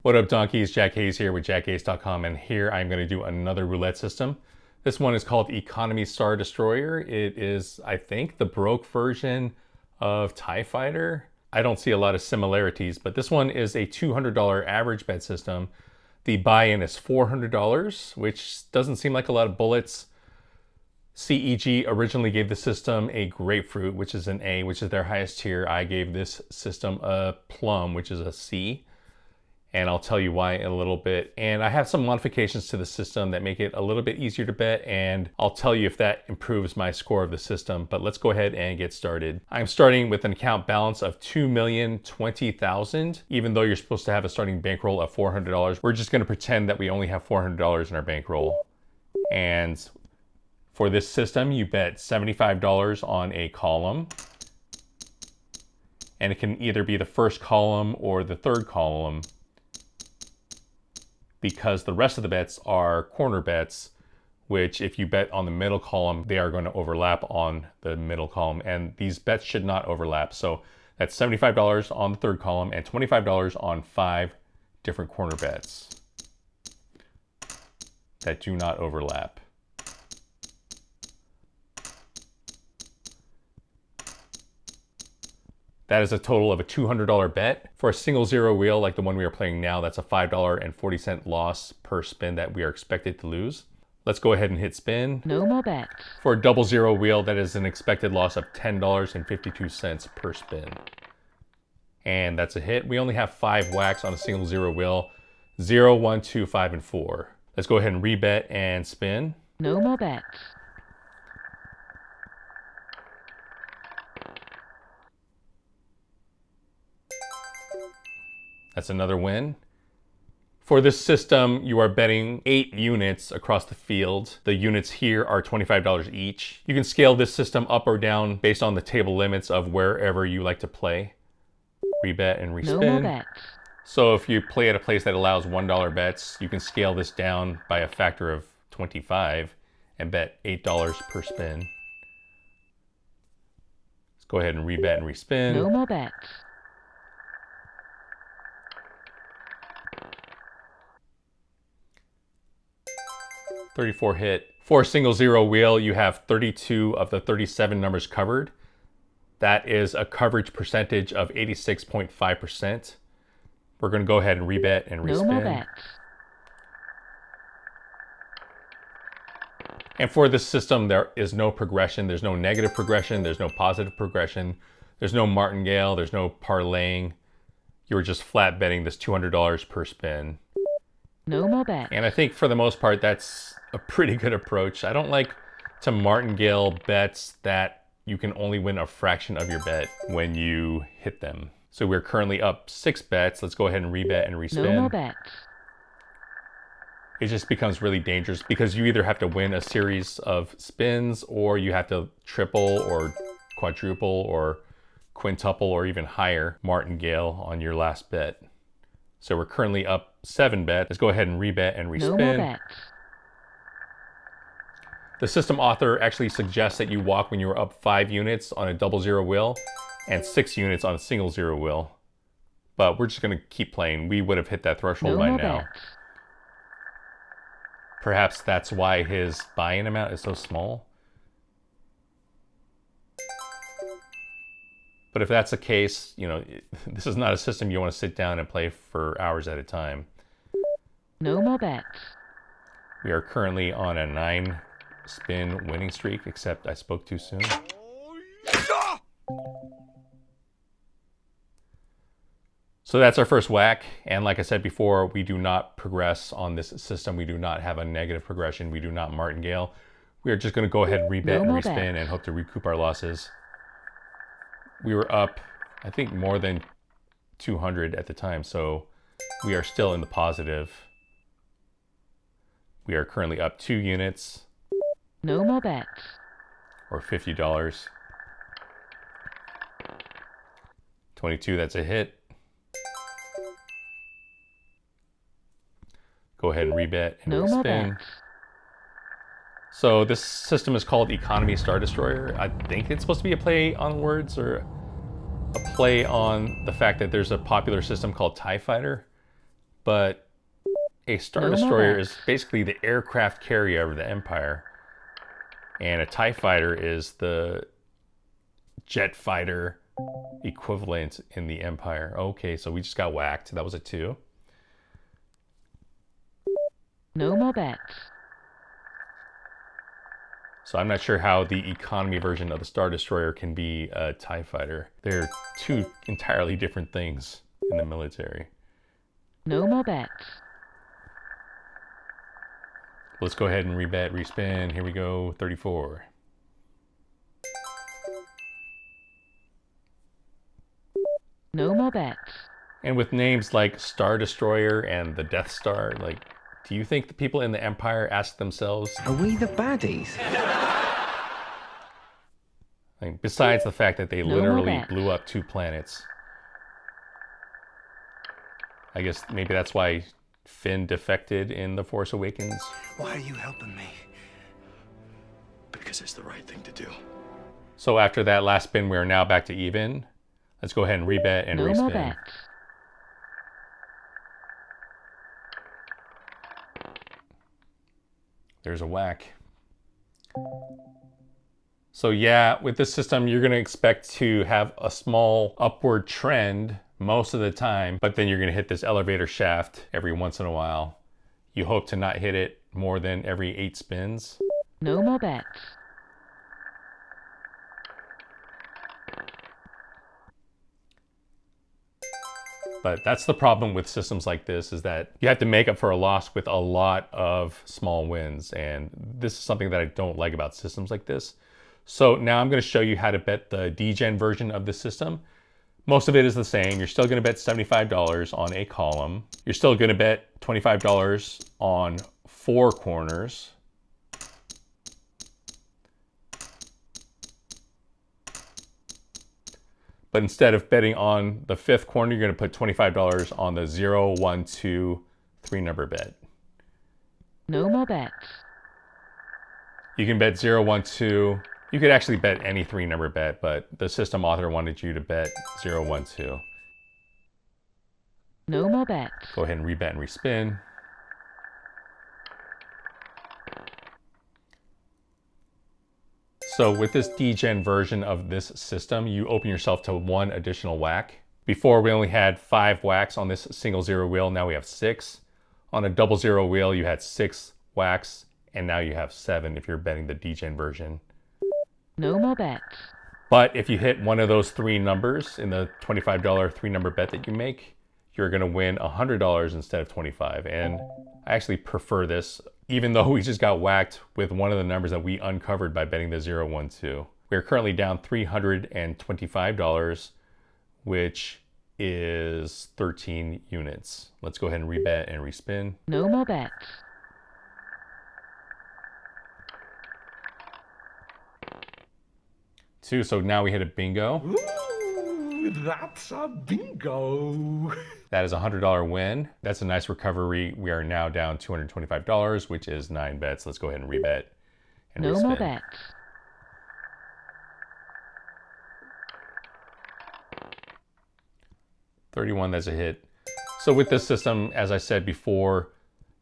What up, donkeys? JackAce here with JackAce.com, and here I'm going to do another roulette system. This one is called Economy Star Destroyer. It is, I think, the broke version of TIE Fighter. I don't see a lot of similarities, but this one is a $200 average bet system. The buy-in is $400, which doesn't seem like a lot of bullets. CEG originally gave the system a grapefruit, which is an A, which is their highest tier. I gave this system a plum, which is a C. And I'll tell you why in a little bit. And I have some modifications to the system that make it a little bit easier to bet, and I'll tell you if that improves my score of the system. But let's go ahead and get started. I'm starting with an account balance of $2,020,000. Even though you're supposed to have a starting bankroll of $400, we're just gonna pretend that we only have $400 in our bankroll. And for this system, you bet $75 on a column. And it can either be the first column or the third column, because the rest of the bets are corner bets, which if you bet on the middle column, they are going to overlap on the middle column, and these bets should not overlap. So that's $75 on the third column and $25 on 5 different corner bets that do not overlap. That is a total of a $200 bet. For a single zero wheel like the one we are playing now, that's a $5.40 loss per spin that we are expected to lose. Let's go ahead and hit spin. No more bets. For a double zero wheel, that is an expected loss of $10.52 per spin. And that's a hit. We only have 5 whacks on a single zero wheel. 0, 1, 2, 5, and 4. Let's go ahead and rebet and spin. No more bets. That's another win. For this system, you are betting 8 units across the field. The units here are $25 each. You can scale this system up or down based on the table limits of wherever you like to play. Rebet and respin. No more bets. So if you play at a place that allows $1 bets, you can scale this down by a factor of 25 and bet $8 per spin. Let's go ahead and rebet and respin. No more bets. $34 hit. For a single zero wheel, you have 32 of the 37 numbers covered. That is a coverage percentage of 86.5%. We're going to go ahead and rebet and respin. No more bets. And for this system, there is no progression. There's no negative progression. There's no positive progression. There's no martingale. There's no parlaying. You're just flat betting this $200 per spin. No more bets. And I think for the most part, that's a pretty good approach. I don't like to martingale bets that you can only win a fraction of your bet when you hit them. So we're currently up 6 bets. Let's go ahead and rebet and respin. No more bets. It just becomes really dangerous because you either have to win a series of spins, or you have to triple or quadruple or quintuple or even higher martingale on your last bet. So we're currently up 7 bets. Let's go ahead and rebet and respin. No more bets. The system author actually suggests that you walk when you are up 5 units on a double zero wheel and 6 units on a single zero wheel. But we're just going to keep playing. We would have hit that threshold No by more now. bets. Perhaps that's why his buy-in amount is so small. But if that's the case, you know, this is not a system you want to sit down and play for hours at a time. No more bets. We are currently on a 9-spin winning streak, except I spoke too soon. So that's our first whack. And like I said before, we do not progress on this system. We do not have a negative progression. We do not martingale. We are just going to go ahead and rebet No and more respin bets. and hope to recoup our losses. We were up, I think, more than 200 at the time, so we are still in the positive. We are currently up 2 units, No more bets. or $50. 22, that's a hit. Go ahead and rebet and No more respin. bets. So this system is called Economy Star Destroyer. I think it's supposed to be a play on words, or a play on the fact that there's a popular system called TIE Fighter. but a Star No more Destroyer bets. is basically the aircraft carrier of the Empire. And a TIE fighter is the jet fighter equivalent in the Empire. Okay, so we just got whacked. That was a 2. No more bets. So I'm not sure how the economy version of the Star Destroyer can be a TIE fighter. They're two entirely different things in the military. No more bets. Let's go ahead and rebet, respin. Here we go, 34. No more bets. And with names like Star Destroyer and the Death Star, like, do you think the people in the Empire ask themselves, Are we the baddies? like, besides the fact that they No literally more bets. blew up 2 planets? I guess maybe that's why Finn defected in The Force Awakens. Why are you helping me? Because it's the right thing to do. So after that last spin, we are now back to even. Let's go ahead and rebet and No more respin. bets. There's a whack. So yeah, with this system, you're going to expect to have a small upward trend most of the time, but then you're going to hit this elevator shaft every once in a while. You hope to not hit it more than every 8 spins. No more bets. But that's the problem with systems like this, is that you have to make up for a loss with a lot of small wins. And this is something that I don't like about systems like this. So now I'm going to show you how to bet the DEGEN version of the system. Most of it is the same. You're still going to bet $75 on a column. You're still going to bet $25 on 4 corners. But instead of betting on the 5th corner, you're going to put $25 on the 0, 1, 2, 3 number bet. No more bets. You can bet 0, 1, 2. You could actually bet any 3 number bet, but the system author wanted you to bet 0, 1, 2. No more bets. Go ahead and rebet and respin. So with this DEGEN version of this system, you open yourself to 1 additional whack. Before we only had 5 whacks on this single 0 wheel, now we have 6. On a double 0 wheel, you had 6 whacks, and now you have 7 if you're betting the DEGEN version. No more bets. But if you hit one of those 3 numbers in the $25 3 number bet that you make, you're going to win $100 instead of $25. And I actually prefer this, even though we just got whacked with one of the numbers that we uncovered by betting the 0, 1, 2. We're currently down $325, which is 13 units. Let's go ahead and rebet and respin. No more bets. Two, so now we hit a bingo. Ooh, that's a bingo. That is a $100 win. That's a nice recovery. We are now down $225, which is 9 bets. Let's go ahead and rebet and No respin. more bets. $31, that's a hit. So with this system, as I said before,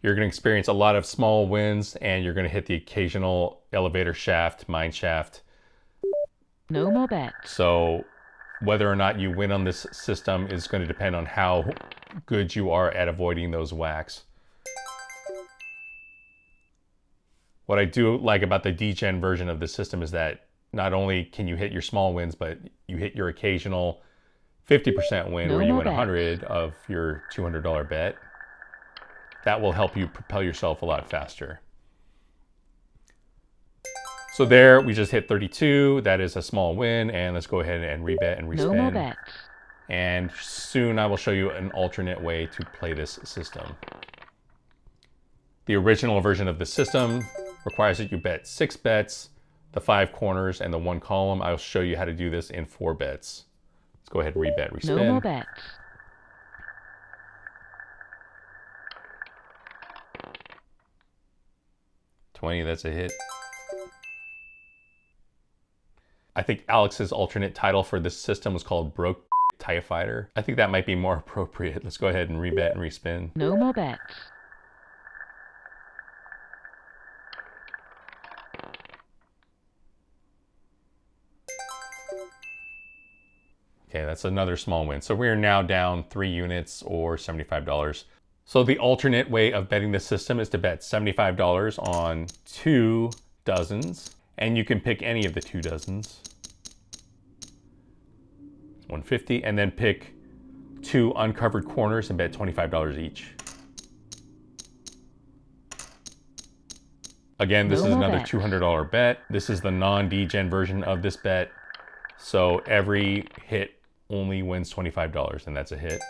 you're going to experience a lot of small wins, and you're going to hit the occasional elevator shaft, mine shaft. No more bets. So whether or not you win on this system is going to depend on how good you are at avoiding those whacks. What I do like about the DEGEN version of the system is that not only can you hit your small wins, but you hit your occasional 50% win No where you more win bets. 100 of your $200 bet. That will help you propel yourself a lot faster. So there, we just hit 32. That is a small win. And let's go ahead and rebet and respin. No more bets. And soon I will show you an alternate way to play this system. The original version of the system requires that you bet 6 bets, the 5 corners, and the 1 column. I'll show you how to do this in 4 bets. Let's go ahead and rebet, respin. No more bets. $20, that's a hit. I think Alex's alternate title for this system was called Broke TIE Fighter. I think that might be more appropriate. Let's go ahead and rebet and respin. No more bets. Okay, that's another small win. So we are now down 3 units or $75. So the alternate way of betting this system is to bet $75 on 2 dozens, and you can pick any of the 2 dozens. 150, and then pick 2 uncovered corners and bet $25 each. Again, this is another $200 bet. This is the non-DEGEN version of this bet. So every hit only wins $25, and that's a hit.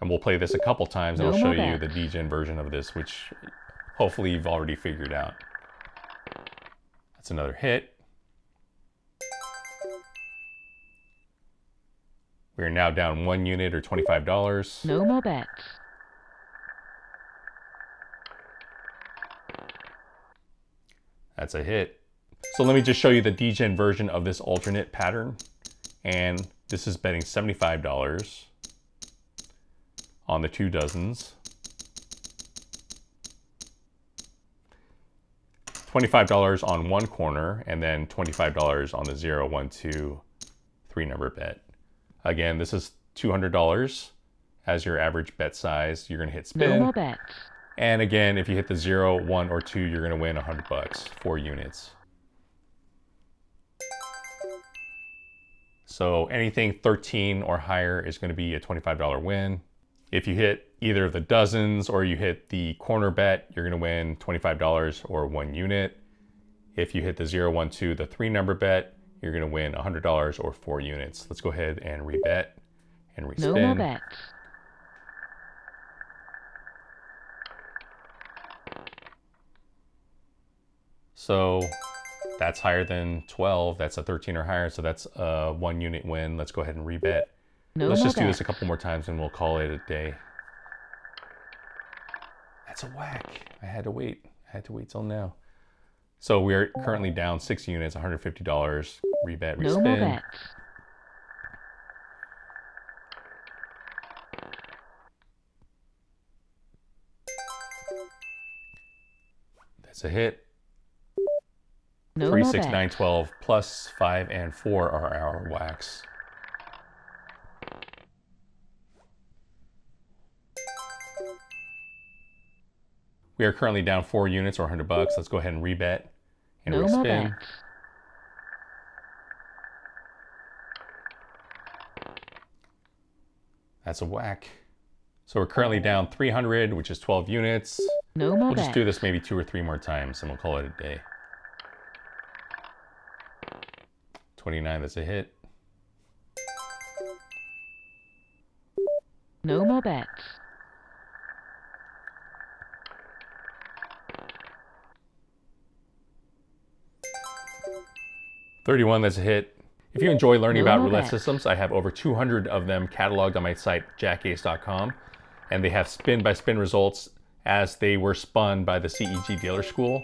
And we'll play this a couple times, and I'll show you the DEGEN version of this, which hopefully you've already figured out. That's another hit. We are now down 1 unit or $25. No more bets. That's a hit. So let me just show you the DEGEN version of this alternate pattern. And this is betting $75 on the 2 dozens. $25 on 1 corner, and then $25 on the 0, 1, 2, 3 number bet. Again, this is $200 as your average bet size. You're going to hit spin. No more bets. And again, if you hit the 0, 1, or 2, you're going to win $100, 4 units. So anything 13 or higher is going to be a $25 win. If you hit either of the dozens or you hit the corner bet, you're going to win $25 or 1 unit. If you hit the 0, 1, 2, the 3 number bet, you're going to win $100 or 4 units. Let's go ahead and rebet and respin. No more bets. So that's higher than 12. That's a 13 or higher. So that's a 1 unit win. Let's go ahead and rebet. Let's just do this a couple more times and we'll call it a day. That's a whack. I had to wait. I had to wait till now. So we are currently down 6 units, $150. Rebet, respin. No more bets. That's a hit. No 3, more 6, bets. 9, 12 plus 5 and 4 are our whacks. We are currently down 4 units or $100. Let's go ahead and rebet and No more respin. bets. That's a whack. So we're currently down 300, which is 12 units. No more We'll just bets. do this maybe 2 or 3 more times and we'll call it a day. 29, that's a hit. No more bets. $31, that's a hit. If you enjoy learning No about more roulette bets. systems, I have over 200 of them cataloged on my site, JackAce.com. And they have spin-by-spin results as they were spun by the CEG Dealer School.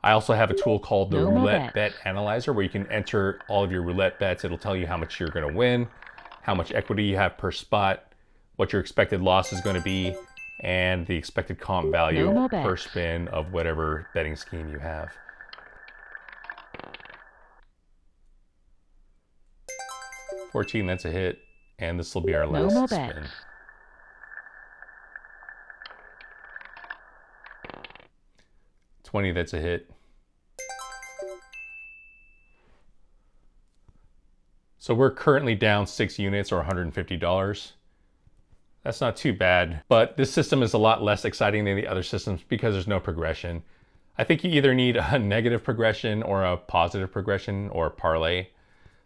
I also have a tool called the No more Roulette Bet bets. Analyzer where you can enter all of your roulette bets. It'll tell you how much you're going to win, how much equity you have per spot, what your expected loss is going to be, and the expected comp value No more per bets. spin of whatever betting scheme you have. $14, that's a hit, and this will be our No last more spin. bets. $20, that's a hit. So we're currently down 6 units or $150. That's not too bad, but this system is a lot less exciting than the other systems because there's no progression. I think you either need a negative progression or a positive progression or a parlay.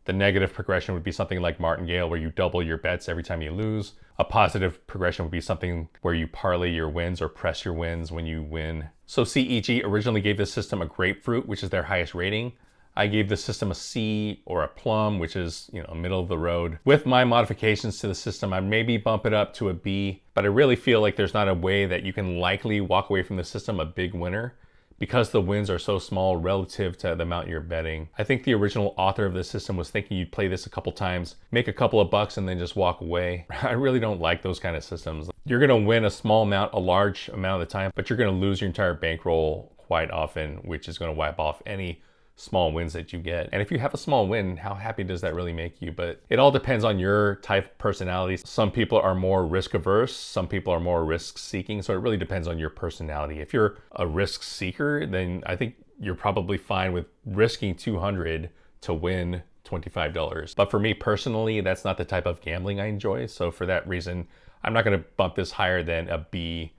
The negative progression would be something like Martingale where you double your bets every time you lose. A positive progression would be something where you parlay your wins or press your wins when you win. So CEG originally gave this system a grapefruit, which is their highest rating. I gave the system a C or a plum, which is, middle of the road. With my modifications to the system, I'd maybe bump it up to a B, but I really feel like there's not a way that you can likely walk away from the system a big winner because the wins are so small relative to the amount you're betting. I think the original author of this system was thinking you'd play this a couple times, make a couple of bucks, and then just walk away. I really don't like those kind of systems. You're gonna win a small amount, a large amount of the time, but you're gonna lose your entire bankroll quite often, which is gonna wipe off any small wins that you get. And if you have a small win, how happy does that really make you? But it all depends on your type of personality. Some people are more risk averse, some people are more risk seeking. So it really depends on your personality. If you're a risk seeker, then I think you're probably fine with risking 200 to win $25. But for me personally, that's not the type of gambling I enjoy. So for that reason, I'm not gonna bump this higher than a B,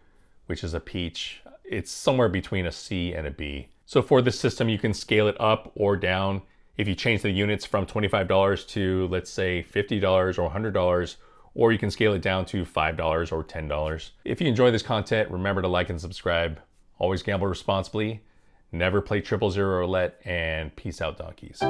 which is a peach. It's somewhere between a C and a B. So for this system, you can scale it up or down. If you change the units from $25 to, let's say, $50 or $100, or you can scale it down to $5 or $10. If you enjoy this content, remember to like and subscribe. Always gamble responsibly, never play 000 roulette, and peace out, donkeys.